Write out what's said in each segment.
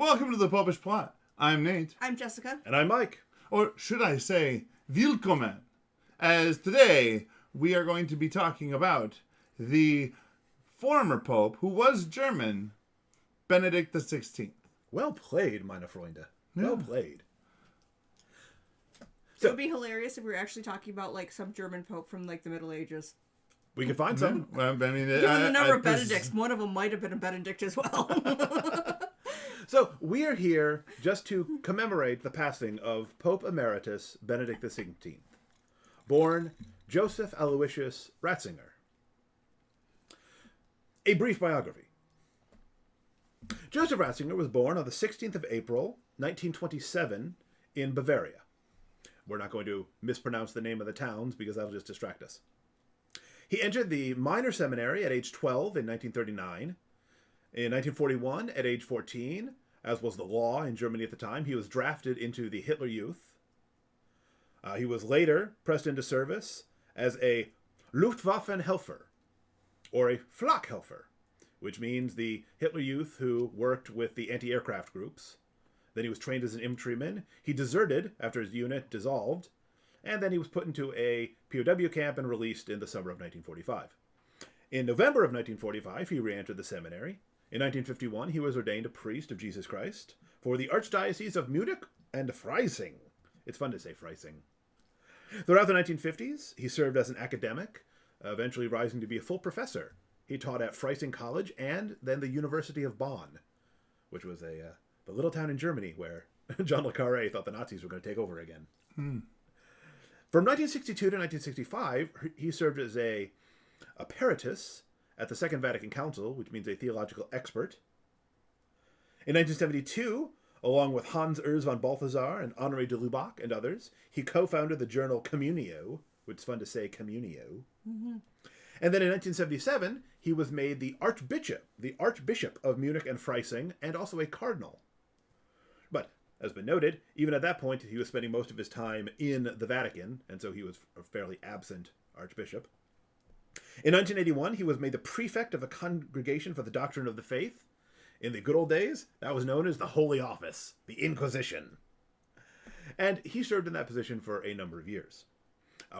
Welcome to the Popish Plot. I'm Nate. I'm Jessica. And I'm Mike. Or should I say, Willkommen. As today, we are going to be talking about the former Pope, who was German, Benedict XVI. Well played, meine Freunde. Well played. So, it would be hilarious if we were actually talking about like some German Pope from like the Middle Ages. We can find some. Well, I mean, Given the number of Benedicts, one of them might have been a Benedict as well. So we are here just to commemorate the passing of Pope Emeritus Benedict XVI, born Joseph Aloysius Ratzinger. A brief biography. Joseph Ratzinger was born on the 16th of April, 1927, in Bavaria. We're not going to mispronounce the name of the towns because that'll just distract us. He entered the minor seminary at age 12 in 1939. In 1941, at age 14, as was the law in Germany at the time, he was drafted into the Hitler Youth. He was later pressed into service as a Luftwaffenhelfer, or a Flakhelfer, which means the Hitler Youth who worked with the anti-aircraft groups. Then he was trained as an infantryman. He deserted after his unit dissolved, and then he was put into a POW camp and released in the summer of 1945. In November of 1945, he re-entered the seminary. In 1951, he was ordained a priest of Jesus Christ for the Archdiocese of Munich and Freising. It's fun to say Freising. Throughout the 1950s, he served as an academic, eventually rising to be a full professor. He taught at Freising College and then the University of Bonn, which was the little town in Germany where John le Carré thought the Nazis were going to take over again. From 1962 to 1965, he served as a Aperitus at the Second Vatican Council, which means a theological expert. In 1972, along with Hans Urs von Balthasar and Honoré de Lubac and others, he co-founded the journal Communio, which is fun to say, Communio. Mm-hmm. And then in 1977, he was made the Archbishop of Munich and Freising, and also a cardinal. But, as been noted, even at that point, he was spending most of his time in the Vatican, and so he was a fairly absent archbishop. In 1981, he was made the prefect of the Congregation for the Doctrine of the Faith. In the good old days, that was known as the Holy Office, the Inquisition. And he served in that position for a number of years,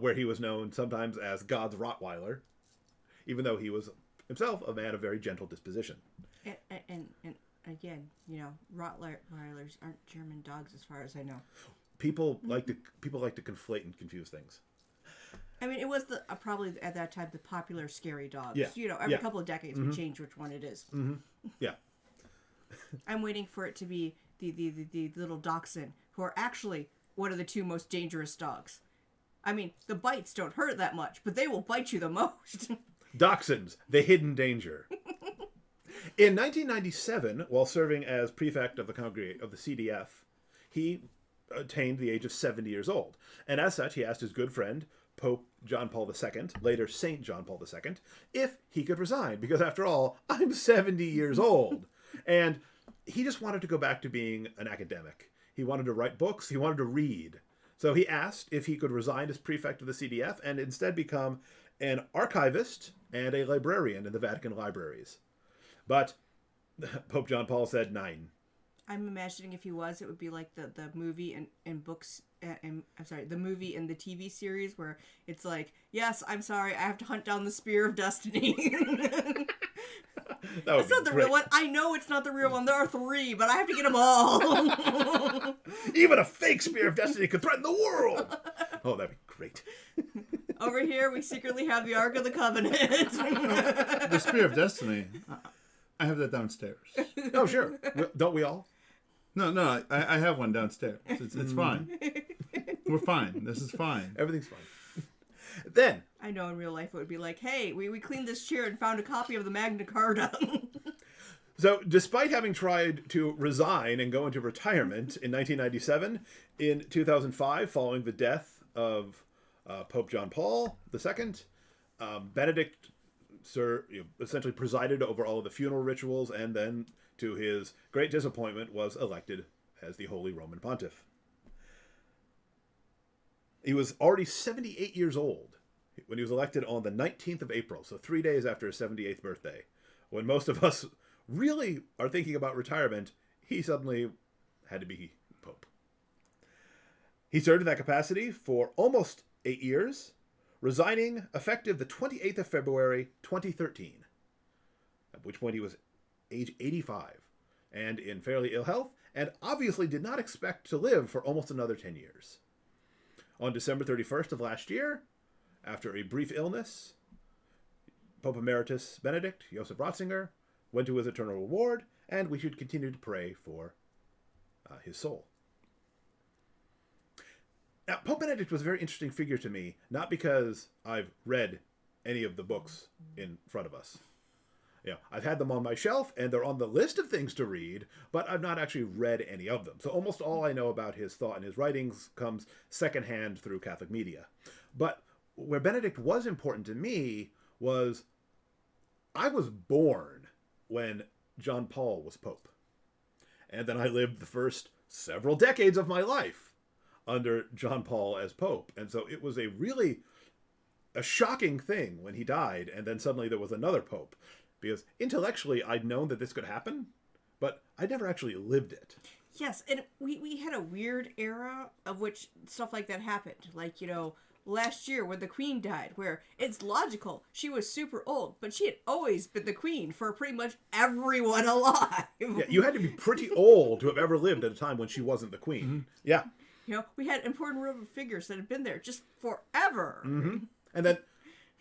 where he was known sometimes as God's Rottweiler, even though he was himself a man of very gentle disposition. And again, you know, Rottweilers aren't German dogs as far as I know. People like to conflate and confuse things. I mean, it was probably at that time the popular scary dogs. Yeah. You know, every couple of decades we change which one it is. Mm-hmm. Yeah. I'm waiting for it to be the little dachshund, who are actually one of the two most dangerous dogs. I mean, the bites don't hurt that much, but they will bite you the most. Dachshunds, the hidden danger. In 1997, while serving as prefect of the CDF, he attained the age of 70 years old. And as such, he asked his good friend, Pope John Paul II, later Saint John Paul II, if he could resign. Because after all, I'm 70 years old. And he just wanted to go back to being an academic. He wanted to write books. He wanted to read. So he asked if he could resign as prefect of the CDF and instead become an archivist and a librarian in the Vatican libraries. But Pope John Paul said nein. I'm imagining if he was, it would be like the movie and books, the movie and the TV series where it's like, yes, I'm sorry, I have to hunt down the Spear of Destiny. That's not the real one. I know it's not the real one. There are 3, but I have to get them all. Even a fake Spear of Destiny could threaten the world. Oh, that'd be great. Over here, we secretly have the Ark of the Covenant. The Spear of Destiny. I have that downstairs. Oh, sure. Don't we all? No, I have one downstairs. It's fine. We're fine. This is fine. Everything's fine. Then. I know in real life it would be like, hey, we cleaned this chair and found a copy of the Magna Carta. So, despite having tried to resign and go into retirement in 1997, in 2005, following the death of Pope John Paul II, Benedict essentially presided over all of the funeral rituals, and then, to his great disappointment, was elected as the Holy Roman Pontiff. He was already 78 years old when he was elected on the 19th of April, so 3 days after his 78th birthday. When most of us really are thinking about retirement, he suddenly had to be Pope. He served in that capacity for almost 8 years, resigning effective the 28th of February, 2013, at which point he was age 85 and in fairly ill health, and obviously did not expect to live for almost another 10 years. On December 31st of last year, after a brief illness, Pope Emeritus Benedict Joseph Ratzinger went to his eternal reward, and we should continue to pray for his soul. Now, Pope Benedict was a very interesting figure to me, not because I've read any of the books in front of us. I've had them on my shelf, and they're on the list of things to read, but I've not actually read any of them. So almost all I know about his thought and his writings comes secondhand through Catholic media. But where Benedict was important to me was I was born when John Paul was Pope. And then I lived the first several decades of my life under John Paul as Pope. And so it was a shocking thing when he died, and then suddenly there was another Pope. Because intellectually, I'd known that this could happen, but I never actually lived it. Yes, and we had a weird era of which stuff like that happened. Like, last year when the Queen died, where it's logical. She was super old, but she had always been the Queen for pretty much everyone alive. Yeah, you had to be pretty old to have ever lived at a time when she wasn't the Queen. Mm-hmm. Yeah. We had important Roman figures that had been there just forever. Mm-hmm. And then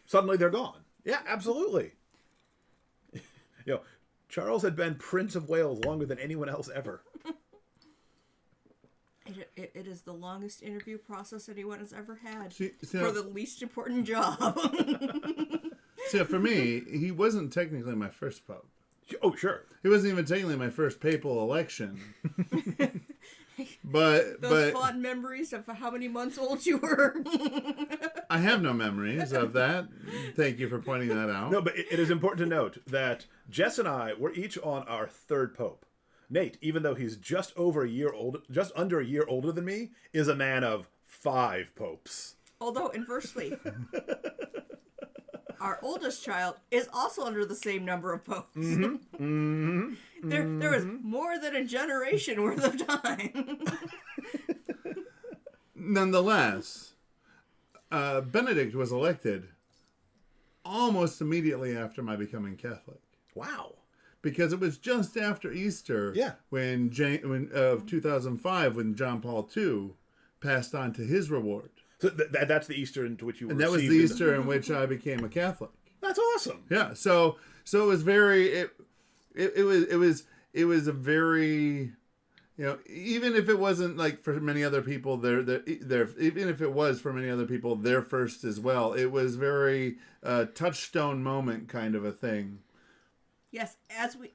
suddenly they're gone. Yeah, absolutely. Charles had been Prince of Wales longer than anyone else ever. It is the longest interview process anyone has ever had for the least important job. So for me, he wasn't technically my first pope. Oh, sure. He wasn't even technically my first papal election. But fond memories of how many months old you were. I have no memories of that. Thank you for pointing that out. No, but it is important to note that Jess and I were each on our third pope. Nate, even though he's just under a year older than me, is a man of 5 popes. Although inversely, our oldest child is also under the same number of popes. Mm-hmm. Mm-hmm. There was more than a generation worth of time. Nonetheless, Benedict was elected almost immediately after my becoming Catholic. Wow. Because it was just after Easter, when of 2005, when John Paul II passed on to his reward. So that's the Easter into which you were and that was the Easter in which I became a Catholic. That's awesome. Yeah. So it was very it was a very, even if it wasn't like for many other people, even if it was for many other people their first as well, it was very touchstone moment kind of a thing. Yes,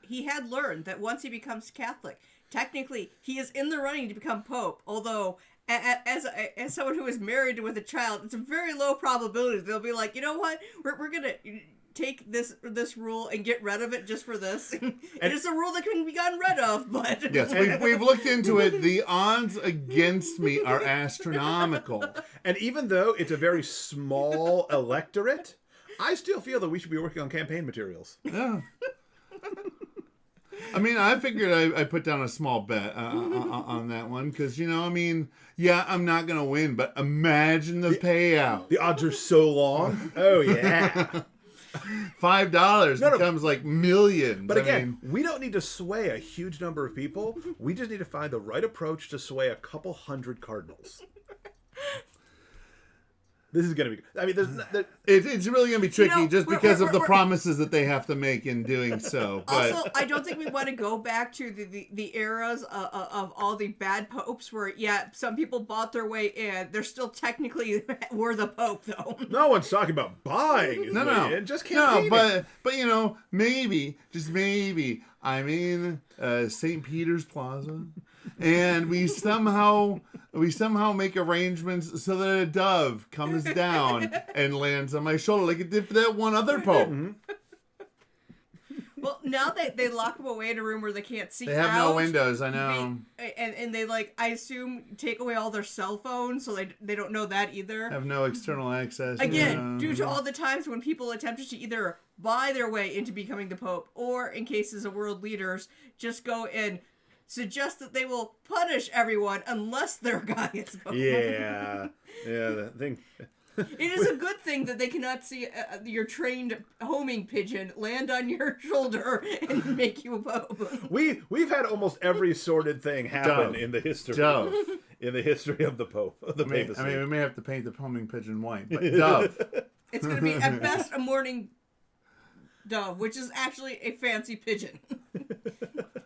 he had learned that once he becomes Catholic, technically he is in the running to become Pope. Although, as someone who is married with a child, it's a very low probability they'll be like, you know what, we're gonna take this rule and get rid of it just for this. It is a rule that can be gotten rid of, but yes, we've looked into it. The odds against me are astronomical. And even though it's a very small electorate, I still feel that we should be working on campaign materials. Yeah. I mean, I figured I put down a small bet on that one because, I'm not going to win, but imagine the payout. The odds are so long. Oh, yeah. $5 becomes like millions. But again, we don't need to sway a huge number of people. We just need to find the right approach to sway a couple hundred cardinals. This is going to be... It's really going to be tricky just because of the promises that they have to make in doing so. But... Also, I don't think we want to go back to the eras of all the bad popes where, some people bought their way in. They're still technically were the pope, though. No one's talking about buying his way in. Just campaigning. No, but maybe, just maybe, I'm in St. Peter's Plaza, and we somehow make arrangements so that a dove comes down and lands on my shoulder like it did for that one other pope. Mm-hmm. Well, now they lock them away in a room where they can't see. They have no windows, I know. And they I assume take away all their cell phones, so they don't know that either. Have no external access. Again, due to all the times when people attempted to either buy their way into becoming the pope, or in cases of world leaders, just go and suggests that they will punish everyone unless their guy is Pope. Yeah. The thing. It is a good thing that they cannot see your trained homing pigeon land on your shoulder and make you a Pope. We've had almost every sordid thing happen Dove. in the history. Dove. In the history of the Pope, of the papacy. I mean, we may have to paint the homing pigeon white, but dove. It's going to be, at best, a mourning dove, which is actually a fancy pigeon.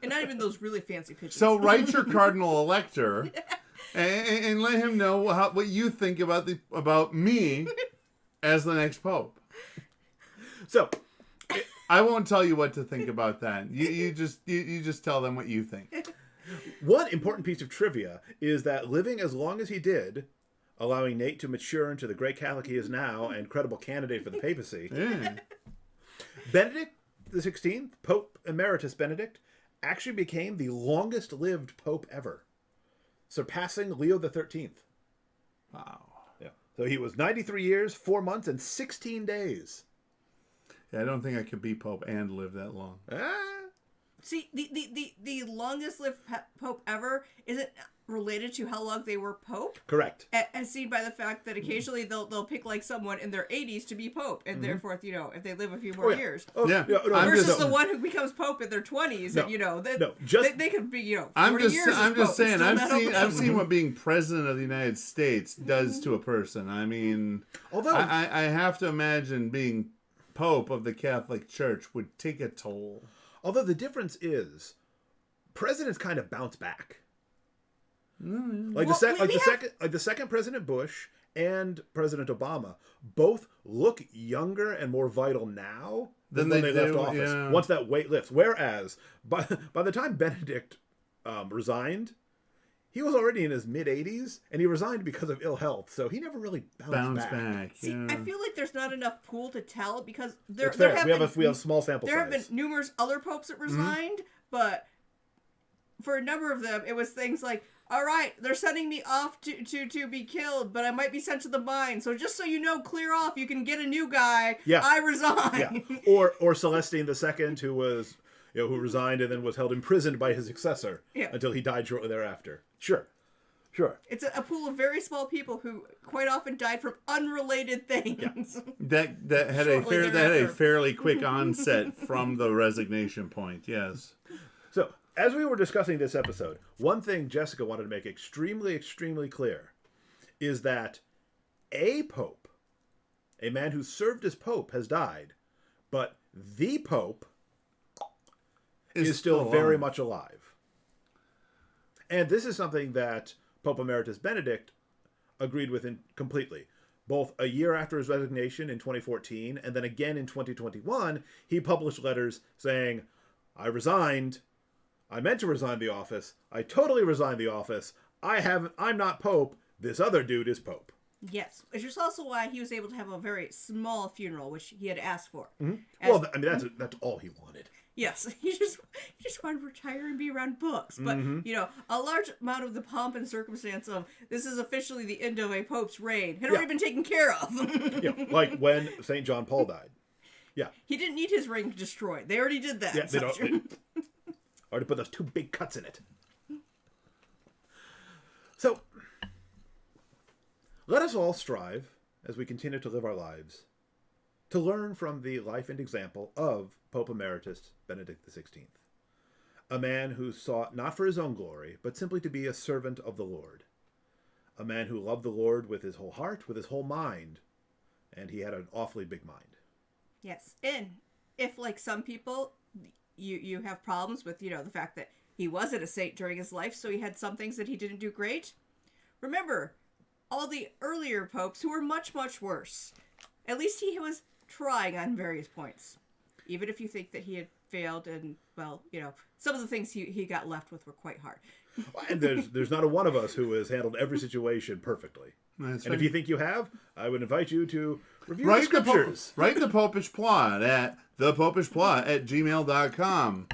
And not even those really fancy pigeons. So write your cardinal elector and let him know what you think about me as the next pope. So, I won't tell you what to think about that. You just tell them what you think. one important piece of trivia is that living as long as he did, allowing Nate to mature into the great Catholic he is now and credible candidate for the papacy, Yeah. Benedict XVI, Pope Emeritus Benedict, actually became the longest-lived pope ever, surpassing Leo XIII. Wow. Yeah. So he was 93 years, 4 months, and 16 days. Yeah, I don't think I could be pope and live that long. See, the longest lived pope ever isn't related to how long they were pope. Correct. As seen by the fact that occasionally they'll pick like someone in their 80s to be pope, and therefore, if they live a few more years. Oh, Yeah. no, Versus the one who becomes pope in their 20s, and they could be 40 I'm just years. I'm as just pope, saying still not over I've them. seen what being president of the United States does to a person. I mean, Although I have to imagine being pope of the Catholic Church would take a toll. the difference is, presidents kind of bounce back. Like the second President Bush and President Obama both look younger and more vital now than when they left office. Yeah. Once that weight lifts. Whereas by the time Benedict resigned, he was already in his mid-80s, and he resigned because of ill health. So he never really bounced back. See, Yeah. I feel like there's not enough pool to tell because there It's fair. have We have a small sample there size. have been numerous other popes that resigned, but for a number of them, it was things like, all right, they're sending me off to be killed, but I might be sent to the mine. So just so you know, clear off. You can get a new guy. Yeah. I resign. Yeah. Or Celestine II, who was who resigned and then was held imprisoned by his successor until he died shortly thereafter. Sure. It's a pool of very small people who quite often died from unrelated things. That had a fairly quick onset from the resignation point. Yes. So, as we were discussing this episode, one thing Jessica wanted to make extremely, extremely clear is that a pope, a man who served as pope, has died, but the pope is still very much alive. And this is something that Pope Emeritus Benedict agreed with completely. Both a year after his resignation in 2014 and then again in 2021, he published letters saying, I resigned. I meant to resign the office. I totally resigned the office. I'm not Pope. This other dude is Pope. Yes, which is also why he was able to have a very small funeral, which he had asked for. Well, I mean, that's all he wanted. Yes, he just wanted to retire and be around books. But, a large amount of the pomp and circumstance of this is officially the end of a pope's reign had already been taken care of. Like when St. John Paul died. Yeah. He didn't need his ring destroyed. They already did that. Yeah, they already put those 2 big cuts in it. So, let us all strive, as we continue to live our lives, to learn from the life and example of Pope Emeritus Benedict XVI, a man who sought not for his own glory, but simply to be a servant of the Lord, a man who loved the Lord with his whole heart, with his whole mind, and he had an awfully big mind. Yes, and if, like some people, you have problems with, the fact that he wasn't a saint during his life, so he had some things that he didn't do great, remember all the earlier popes who were much, much worse. At least he was trying on various points. Even if you think that he had failed and, well, some of the things he got left with were quite hard. And there's not a one of us who has handled every situation perfectly. That's and right. if you think you have, I would invite you to review the scriptures. Write the Popish Plot at thepopishplot@gmail.com.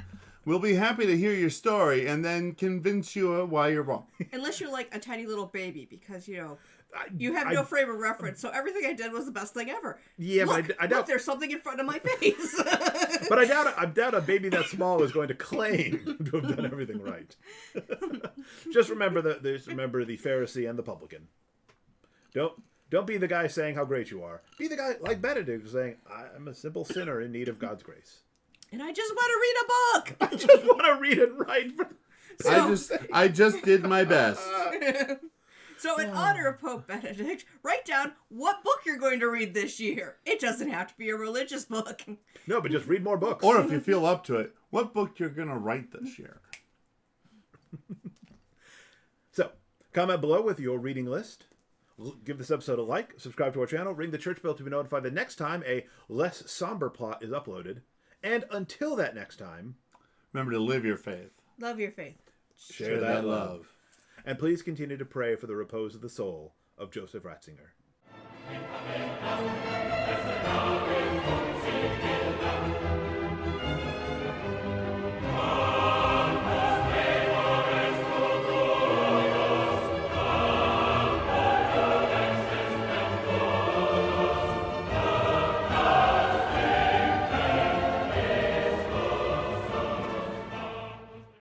We'll be happy to hear your story and then convince you why you're wrong. Unless you're like a tiny little baby, because, You have no frame of reference, so everything I did was the best thing ever. Yeah, look, but I doubt there's something in front of my face. But I doubt a baby that small is going to claim to have done everything right. Just remember the Pharisee and the publican. Don't be the guy saying how great you are. Be the guy like Benedict saying, I'm a simple sinner in need of God's grace. And I just want to read a book. I just want to read it right. I just did my best. So in honor of Pope Benedict, write down what book you're going to read this year. It doesn't have to be a religious book. No, but just read more books. Or if you feel up to it, what book you're going to write this year. So, comment below with your reading list. Give this episode a like, subscribe to our channel, ring the church bell to be notified the next time a less somber plot is uploaded. And until that next time, remember to live your faith. Love your faith. Share that love. And please continue to pray for the repose of the soul of Joseph Ratzinger.